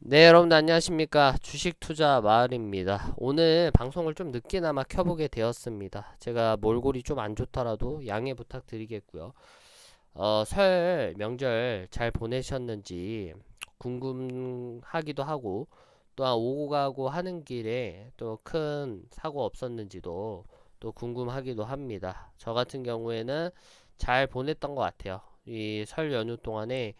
네, 여러분들 안녕하십니까. 주식 투자 마을입니다. 오늘 방송을 좀 늦게나마 켜보게 되었습니다. 제가 몰골이 좀 안 좋더라도 양해 부탁드리겠고요. 설 명절 잘 보내셨는지 궁금하기도 하고, 또한 오고 가고 하는 길에 또 큰 사고 없었는지도 또 궁금하기도 합니다. 저 같은 경우에는 잘 보냈던 것 같아요. 이 설 연휴 동안에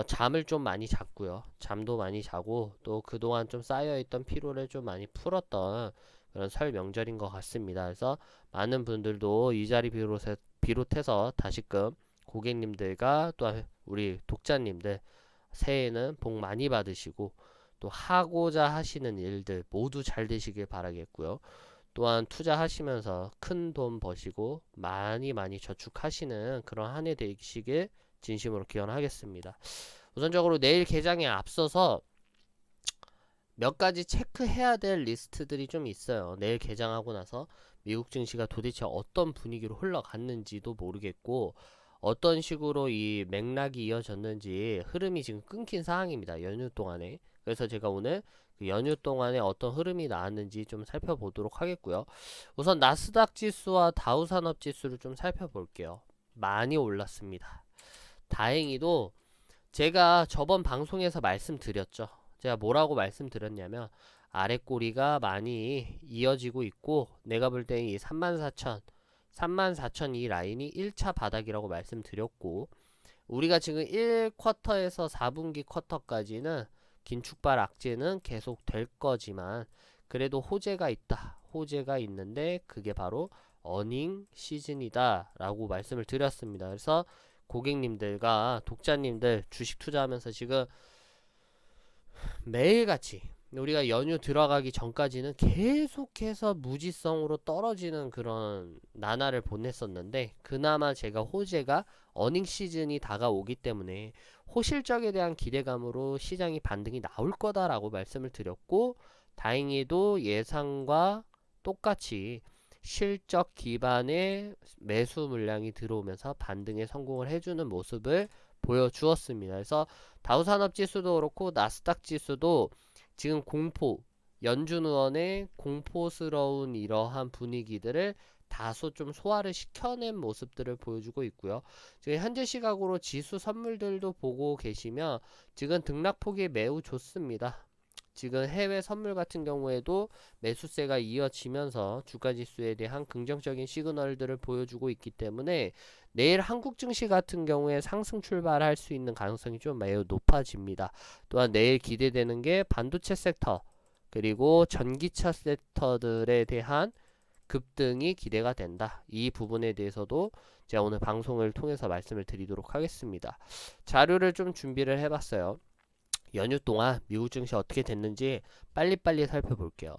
잠을 좀 많이 잤고요. 잠도 많이 자고 또 그동안 좀 쌓여있던 피로를 좀 많이 풀었던 그런 설 명절인 것 같습니다. 그래서 많은 분들도 이 자리 비롯해서 다시금 고객님들과 또한 우리 독자님들 새해에는 복 많이 받으시고 또 하고자 하시는 일들 모두 잘 되시길 바라겠고요. 또한 투자하시면서 큰 돈 버시고 많이 많이 저축하시는 그런 한 해 되시길 진심으로 기원하겠습니다. 우선적으로 내일 개장에 앞서서 몇 가지 체크해야 될 리스트들이 좀 있어요. 내일 개장하고 나서 미국 증시가 도대체 어떤 분위기로 흘러갔는지도 모르겠고 어떤 식으로 이 맥락이 이어졌는지 흐름이 지금 끊긴 상황입니다. 연휴 동안에. 그래서 제가 오늘 그 연휴 동안에 어떤 흐름이 나왔는지 좀 살펴보도록 하겠고요. 우선 나스닥 지수와 다우산업 지수를 좀 살펴볼게요. 많이 올랐습니다. 다행히도 제가 저번 방송에서 말씀드렸죠. 제가 뭐라고 말씀드렸냐면 아래 꼬리가 많이 이어지고 있고 내가 볼 때 이 34,000 이 라인이 1차 바닥이라고 말씀드렸고 우리가 지금 1쿼터에서 4분기 쿼터까지는 긴축발 악재는 계속 될 거지만 그래도 호재가 있다. 호재가 있는데 그게 바로 어닝 시즌이다 라고 말씀을 드렸습니다. 그래서 고객님들과 독자님들 주식 투자하면서 지금 매일같이 우리가 연휴 들어가기 전까지는 계속해서 무지성으로 떨어지는 그런 나날을 보냈었는데 그나마 제가 호재가 어닝 시즌이 다가오기 때문에 호실적에 대한 기대감으로 시장이 반등이 나올 거다라고 말씀을 드렸고 다행히도 예상과 똑같이 실적 기반의 매수 물량이 들어오면서 반등에 성공을 해주는 모습을 보여주었습니다. 그래서 다우산업지수도 그렇고 나스닥 지수도 지금 연준 의원의 공포스러운 이러한 분위기들을 다소 좀 소화를 시켜낸 모습들을 보여주고 있고요. 지금 현재 시각으로 지수 선물들도 보고 계시면 지금 등락폭이 매우 좋습니다. 지금 해외 선물 같은 경우에도 매수세가 이어지면서 주가 지수에 대한 긍정적인 시그널들을 보여주고 있기 때문에 내일 한국 증시 같은 경우에 상승 출발할 수 있는 가능성이 좀 매우 높아집니다. 또한 내일 기대되는 게 반도체 섹터 그리고 전기차 섹터들에 대한 급등이 기대가 된다. 이 부분에 대해서도 제가 오늘 방송을 통해서 말씀을 드리도록 하겠습니다. 자료를 좀 준비를 해봤어요. 연휴 동안 미국 증시 어떻게 됐는지 빨리빨리 살펴볼게요.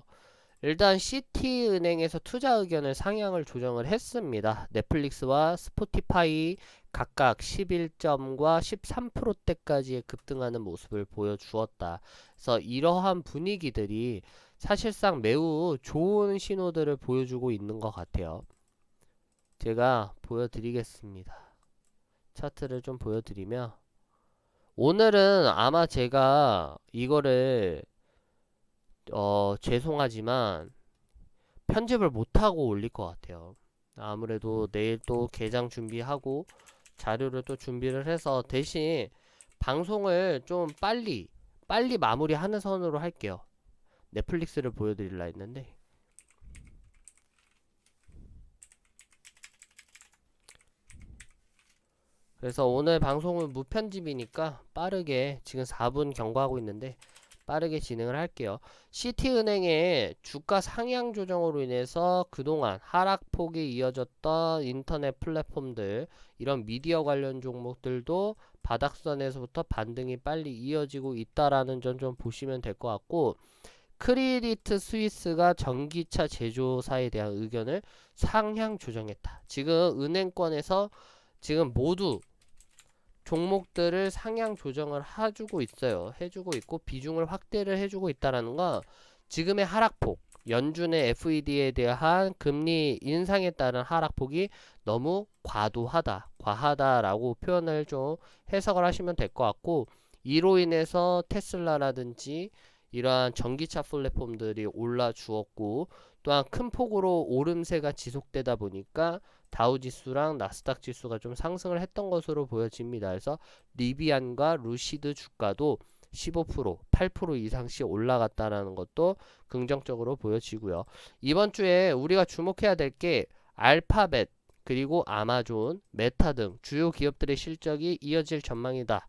일단 시티은행에서 투자 의견을 상향을 조정을 했습니다. 넷플릭스와 스포티파이 각각 11점과 13%대까지 급등하는 모습을 보여주었다. 그래서 이러한 분위기들이 사실상 매우 좋은 신호들을 보여주고 있는 것 같아요. 제가 보여드리겠습니다. 차트를 좀 보여드리면 오늘은 아마 제가 이거를 죄송하지만 편집을 못하고 올릴 것 같아요. 아무래도 내일 또 개장 준비하고 자료를 또 준비를 해서 대신 방송을 좀 빨리 마무리하는 선으로 할게요. 넷플릭스를 보여드리려 했는데 그래서 오늘 방송은 무편집이니까 빠르게 지금 4분 경과하고 있는데 빠르게 진행을 할게요. 시티은행의 주가 상향 조정으로 인해서 그동안 하락폭이 이어졌던 인터넷 플랫폼들 이런 미디어 관련 종목들도 바닥선에서부터 반등이 빨리 이어지고 있다라는 점 좀 보시면 될 것 같고 크리디트 스위스가 전기차 제조사에 대한 의견을 상향 조정했다. 지금 은행권에서 지금 모두 종목들을 상향 조정을 해주고 있어요. 해주고 있고 비중을 확대를 해주고 있다라는 건 지금의 하락폭, 연준의 FED에 대한 금리 인상에 따른 하락폭이 너무 과도하다라고 표현을 좀 해석을 하시면 될 것 같고 이로 인해서 테슬라라든지 이러한 전기차 플랫폼들이 올라주었고, 또한 큰 폭으로 오름세가 지속되다 보니까 다우지수랑 나스닥 지수가 좀 상승을 했던 것으로 보여집니다. 그래서 리비안과 루시드 주가도 15%, 8% 이상씩 올라갔다라는 것도 긍정적으로 보여지고요. 이번 주에 우리가 주목해야 될 게 알파벳, 그리고 아마존, 메타 등 주요 기업들의 실적이 이어질 전망이다.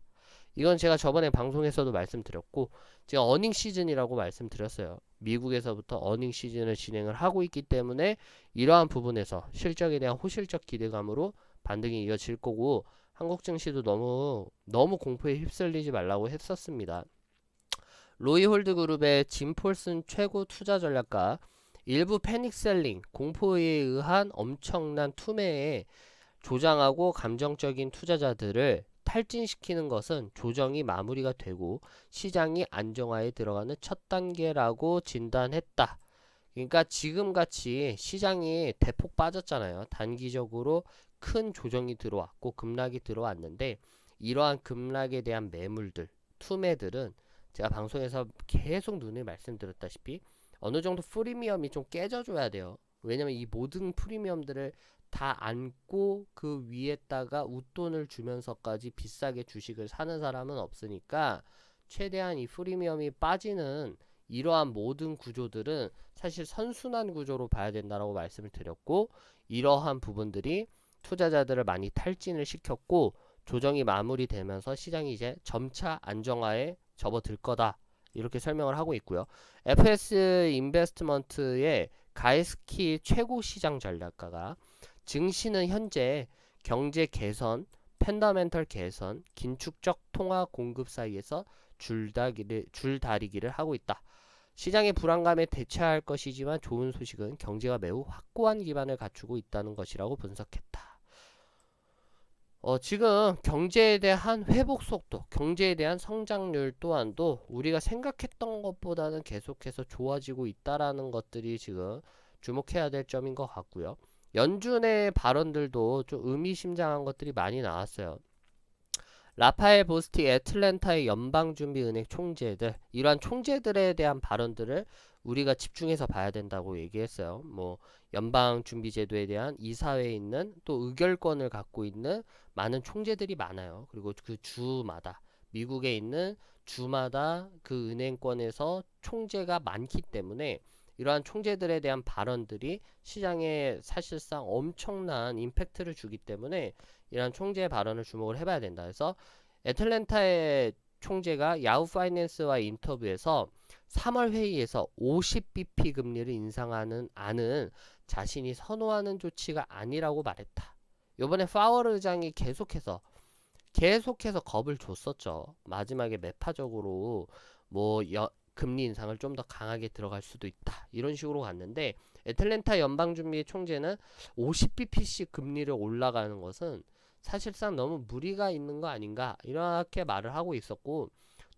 이건 제가 저번에 방송에서도 말씀드렸고, 제가 어닝 시즌이라고 말씀드렸어요. 미국에서부터 어닝 시즌을 진행을 하고 있기 때문에 이러한 부분에서 실적에 대한 호실적 기대감으로 반등이 이어질 거고, 한국 증시도 너무 공포에 휩쓸리지 말라고 했었습니다. 로이홀드 그룹의 짐 폴슨 최고 투자 전략가, 일부 패닉셀링, 공포에 의한 엄청난 투매에 조장하고 감정적인 투자자들을 탈진시키는 것은 조정이 마무리가 되고 시장이 안정화에 들어가는 첫 단계라고 진단했다. 그러니까 지금같이 시장이 대폭 빠졌잖아요. 단기적으로 큰 조정이 들어왔고 급락이 들어왔는데, 이러한 급락에 대한 매물들, 투매들은 제가 방송에서 계속 눈을 말씀드렸다시피 어느 정도 프리미엄이 좀 깨져줘야 돼요. 왜냐면 이 모든 프리미엄들을 다 안고 그 위에다가 웃돈을 주면서까지 비싸게 주식을 사는 사람은 없으니까, 최대한 이 프리미엄이 빠지는 이러한 모든 구조들은 사실 선순환 구조로 봐야 된다라고 말씀을 드렸고, 이러한 부분들이 투자자들을 많이 탈진을 시켰고 조정이 마무리되면서 시장이 이제 점차 안정화에 접어들 거다, 이렇게 설명을 하고 있고요. FS 인베스트먼트의 가이스키 최고 시장 전략가가 증시는 현재 경제 개선, 펀더멘털 개선, 긴축적 통화 공급 사이에서 줄다리기를 하고 있다. 시장의 불안감에 대처할 것이지만 좋은 소식은 경제가 매우 확고한 기반을 갖추고 있다는 것이라고 분석했다. 지금 경제에 대한 회복 속도, 경제에 대한 성장률 또한도 우리가 생각했던 것보다는 계속해서 좋아지고 있다라는 것들이 지금 주목해야 될 점인 것 같고요. 연준의 발언들도 좀 의미심장한 것들이 많이 나왔어요. 라파엘 보스틱 애틀랜타의 연방준비은행 총재들, 이러한 총재들에 대한 발언들을 우리가 집중해서 봐야 된다고 얘기했어요. 뭐 연방준비제도에 대한 이사회에 있는 또 의결권을 갖고 있는 많은 총재들이 많아요. 그리고 그 주마다, 미국에 있는 주마다 그 은행권에서 총재가 많기 때문에 이러한 총재들에 대한 발언들이 시장에 사실상 엄청난 임팩트를 주기 때문에 이러한 총재의 발언을 주목을 해봐야 된다. 그래서 애틀랜타의 총재가 야후 파이낸스와 인터뷰에서 3월 회의에서 50bp 금리를 인상하는 안은 자신이 선호하는 조치가 아니라고 말했다. 요번에 파월 의장이 계속해서 겁을 줬었죠. 마지막에 매파적으로 뭐 금리 인상을 좀 더 강하게 들어갈 수도 있다, 이런 식으로 갔는데, 애틀랜타 연방준비 총재는 50bp씩 금리를 올라가는 것은 사실상 너무 무리가 있는 거 아닌가, 이렇게 말을 하고 있었고,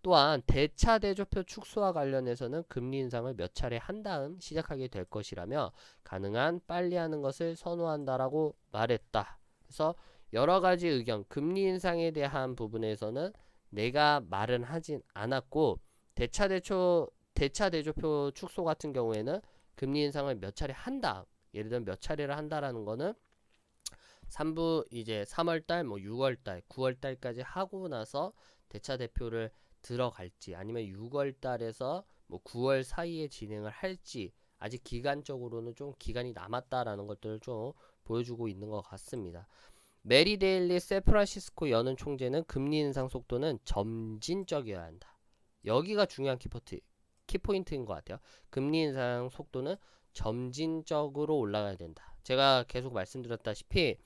또한 대차 대조표 축소와 관련해서는 금리 인상을 몇 차례 한 다음 시작하게 될 것이라며 가능한 빨리 하는 것을 선호한다라고 말했다. 그래서 여러 가지 의견, 금리 인상에 대한 부분에서는 내가 말은 하진 않았고, 대차 대조표 축소 같은 경우에는 금리 인상을 몇 차례 한 다음, 예를 들면 몇 차례를 한다라는 거는 3부 이제 3월달, 뭐 6월달, 9월달까지 하고 나서 대차 대표를 들어갈지, 아니면 6월달에서 뭐 9월 사이에 진행을 할지, 아직 기간적으로는 좀 기간이 남았다라는 것들을 좀 보여주고 있는 것 같습니다. 메리 데일리 샌프란시스코 연은 총재는 금리 인상 속도는 점진적이어야 한다. 여기가 중요한 키포인트인 것 같아요. 금리 인상 속도는 점진적으로 올라가야 된다. 제가 계속 말씀드렸다시피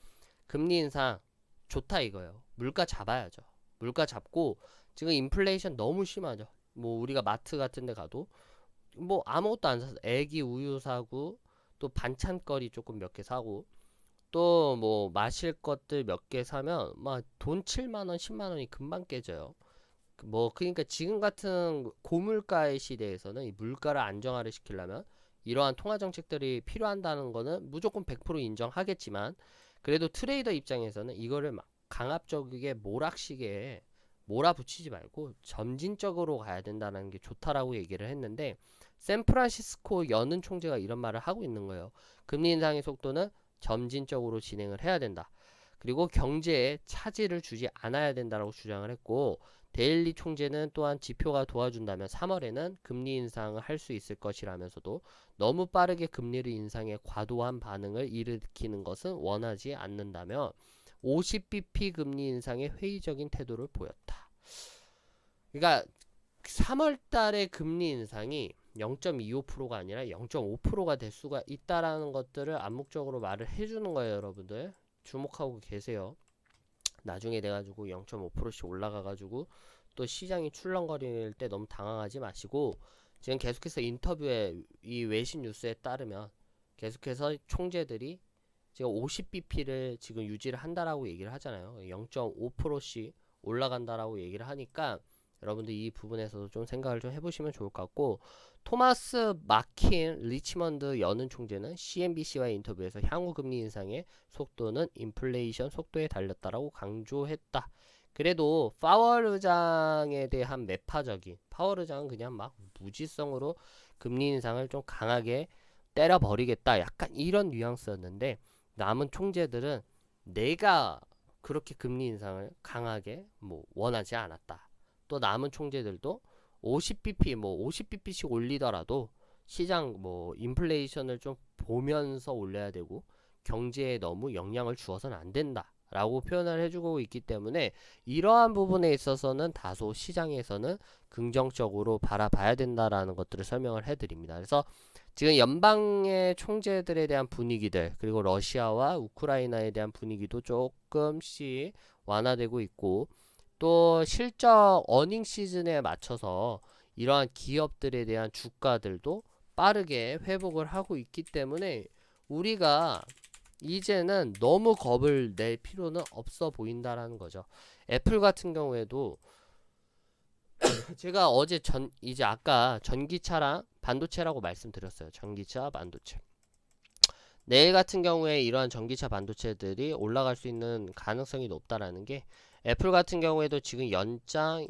금리 인상 좋다 이거예요. 물가 잡아야죠. 물가 잡고, 지금 인플레이션 너무 심하죠. 뭐 우리가 마트 같은 데 가도 뭐 아무것도 안 사서 애기 우유 사고, 또 반찬거리 조금 몇 개 사고, 또 뭐 마실 것들 몇 개 사면 막 돈 7만원 10만원이 금방 깨져요. 뭐 그러니까 지금 같은 고물가의 시대에서는 이 물가를 안정화를 시키려면 이러한 통화 정책들이 필요한다는 거는 무조건 100% 인정하겠지만, 그래도 트레이더 입장에서는 이거를 막 강압적이게 몰락시게 몰아붙이지 말고 점진적으로 가야 된다는 게 좋다라고 얘기를 했는데, 샌프란시스코 여는 총재가 이런 말을 하고 있는 거예요. 금리 인상의 속도는 점진적으로 진행을 해야 된다. 그리고 경제에 차질을 주지 않아야 된다라고 주장을 했고, 데일리 총재는 또한 지표가 도와준다면 3월에는 금리 인상을 할 수 있을 것이라면서도 너무 빠르게 금리를 인상해 과도한 반응을 일으키는 것은 원하지 않는다며 50bp 금리 인상에 회의적인 태도를 보였다. 그러니까 3월 달에 금리 인상이 0.25%가 아니라 0.5%가 될 수가 있다라는 것들을 암묵적으로 말을 해주는 거예요, 여러분들. 주목하고 계세요. 나중에 돼가지고 0.5%씩 올라가가지고 또 시장이 출렁거릴 때 너무 당황하지 마시고, 지금 계속해서 인터뷰에 이 외신 뉴스에 따르면 계속해서 총재들이 지금 50bp를 지금 유지를 한다라고 얘기를 하잖아요. 0.5%씩 올라간다라고 얘기를 하니까 여러분들 이 부분에서도 좀 생각을 좀 해보시면 좋을 것 같고, 토마스 마킨 리치먼드 여는 총재는 CNBC와의 인터뷰에서 향후 금리 인상의 속도는 인플레이션 속도에 달렸다라고 강조했다. 그래도 파월 의장에 대한 매파적인, 파월 의장은 그냥 막 무지성으로 금리 인상을 좀 강하게 때려버리겠다, 약간 이런 뉘앙스였는데, 남은 총재들은 내가 그렇게 금리 인상을 강하게 원하지 않았다. 또 남은 총재들도 50bp 50bp씩 올리더라도 시장 인플레이션을 좀 보면서 올려야 되고 경제에 너무 영향을 주어서는 안 된다 라고 표현을 해주고 있기 때문에, 이러한 부분에 있어서는 다소 시장에서는 긍정적으로 바라봐야 된다라는 것들을 설명을 해드립니다. 그래서 지금 연방의 총재들에 대한 분위기들, 그리고 러시아와 우크라이나에 대한 분위기도 조금씩 완화되고 있고, 또 실적 어닝 시즌에 맞춰서 이러한 기업들에 대한 주가들도 빠르게 회복을 하고 있기 때문에 우리가 이제는 너무 겁을 낼 필요는 없어 보인다라는 거죠. 애플 같은 경우에도 제가 어제 이제 아까 전기차랑 반도체라고 말씀드렸어요. 전기차, 반도체. 내일 같은 경우에 이러한 전기차 반도체들이 올라갈 수 있는 가능성이 높다라는 게, 애플 같은 경우에도 지금 연장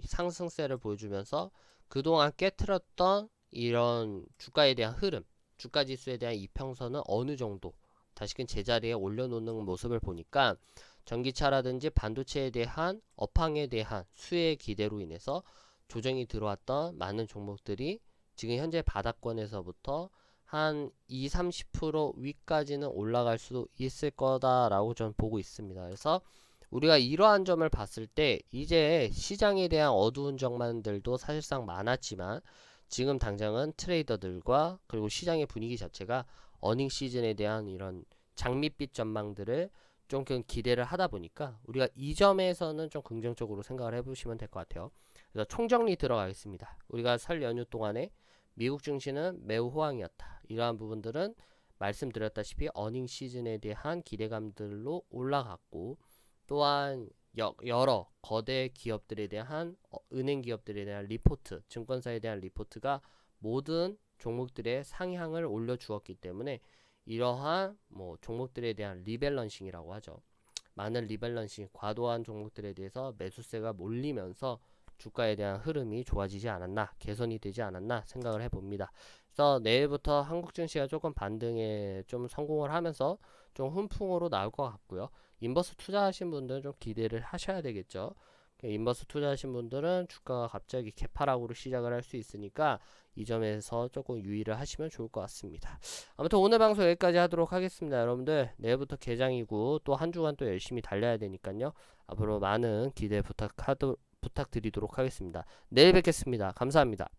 상승세를 보여주면서 그동안 깨트렸던 이런 주가에 대한 흐름, 주가 지수에 대한 이평선은 어느 정도 다시금 제자리에 올려놓는 모습을 보니까, 전기차라든지 반도체에 대한 업황에 대한 수혜 기대로 인해서 조정이 들어왔던 많은 종목들이 지금 현재 바닥권에서부터 한 20-30% 위까지는 올라갈 수도 있을 거다라고 저는 보고 있습니다. 그래서 우리가 이러한 점을 봤을 때 이제 시장에 대한 어두운 전망들도 사실상 많았지만, 지금 당장은 트레이더들과 그리고 시장의 분위기 자체가 어닝 시즌에 대한 이런 장밋빛 전망들을 좀 기대를 하다 보니까 우리가 이 점에서는 좀 긍정적으로 생각을 해보시면 될 것 같아요. 그래서 총정리 들어가겠습니다. 우리가 설 연휴 동안에 미국 증시는 매우 호황이었다. 이러한 부분들은 말씀드렸다시피 어닝 시즌에 대한 기대감들로 올라갔고, 또한 여러 거대 기업들에 대한 은행 기업들에 대한 리포트, 증권사에 대한 리포트가 모든 종목들의 상향을 올려주었기 때문에 이러한 종목들에 대한 리밸런싱이라고 하죠. 많은 리밸런싱, 과도한 종목들에 대해서 매수세가 몰리면서 주가에 대한 흐름이 좋아지지 않았나, 개선이 되지 않았나 생각을 해봅니다. 그래서 내일부터 한국 증시가 조금 반등에 좀 성공을 하면서 좀 훈풍으로 나올 것 같고요. 인버스 투자하신 분들은 좀 기대를 하셔야 되겠죠. 인버스 투자하신 분들은 주가가 갑자기 개파락으로 시작을 할 수 있으니까 이 점에서 조금 유의를 하시면 좋을 것 같습니다. 아무튼 오늘 방송 여기까지 하도록 하겠습니다. 여러분들 내일부터 개장이고 또 한 주간 또 열심히 달려야 되니까요. 앞으로 많은 기대 부탁드리도록 하겠습니다. 내일 뵙겠습니다. 감사합니다.